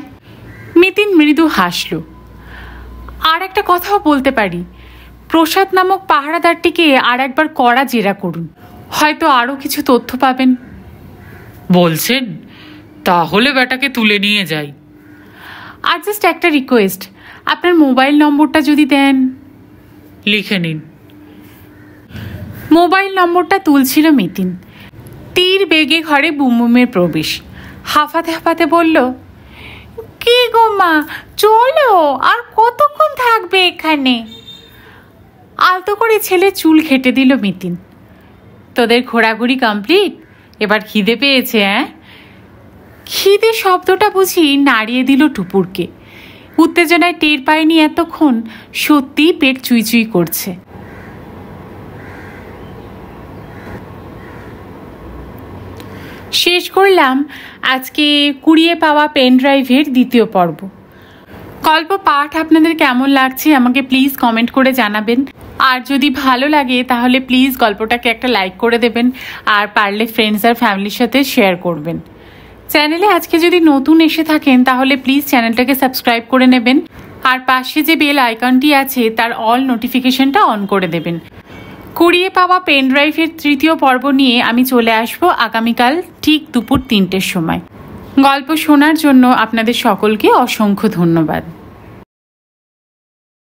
মিতিন মৃদু হাসল। আর একটা কথাও বলতে পারি, প্রসাদ নামক পাহারাদারটিকে আর একবার কড়া জেরা করুন, হয়তো আরও কিছু তথ্য পাবেন। বলছেন? তাহলে ব্যাটাকে তুলে নিয়ে যাই। আর জাস্ট একটা রিকোয়েস্ট, আপনার মোবাইল নম্বরটা যদি দেন। লিখে নিন। মোবাইল নম্বরটা তুলছিল মিতিন। তীর বেগে ঘরে বুমবুমের প্রবেশ। হাঁফাতে হাঁফাতে বলল, কি গো মা, চলো, আর কতক্ষণ থাকবে এখানে? আলতো করে ছেলে চুল ঘেটে দিল মিতিন। তোদের ঘোরাঘুরি কমপ্লিট, এবার খিদে পেয়েছে? হ্যাঁ? খিদে শব্দটা বুঝি নাড়িয়ে দিল টুপুরকে। উত্তেজনায় টের পায়নি এতক্ষণ, সত্যিই পেট চুইচুই করছে। শেষ করলাম আজকে কুড়িয়ে পাওয়া পেন ড্রাইভের 2য় পর্ব। গল্প পাঠ আপনাদের কেমন লাগছে আমাকে প্লিজ কমেন্ট করে জানাবেন। আর যদি ভালো লাগে তাহলে প্লিজ গল্পটাকে একটা লাইক করে দেবেন, আর পারলে ফ্রেন্ডস আর ফ্যামিলির সাথে শেয়ার করবেন। চ্যানেলে আজকে যদি নতুন এসে থাকেন তাহলে প্লিজ চ্যানেলটাকে সাবস্ক্রাইব করে নেবেন, আর পাশে যে বেল আইকনটি আছে তার অল নোটিফিকেশনটা অন করে দেবেন। কুড়িয়ে পাওয়া পেন ড্রাইভের 3য় পর্ব নিয়ে আমি চলে আসবো আগামীকাল ঠিক দুপুর 3টের সময়। গল্প শোনার জন্য আপনাদের সকলকে অসংখ্য ধন্যবাদ।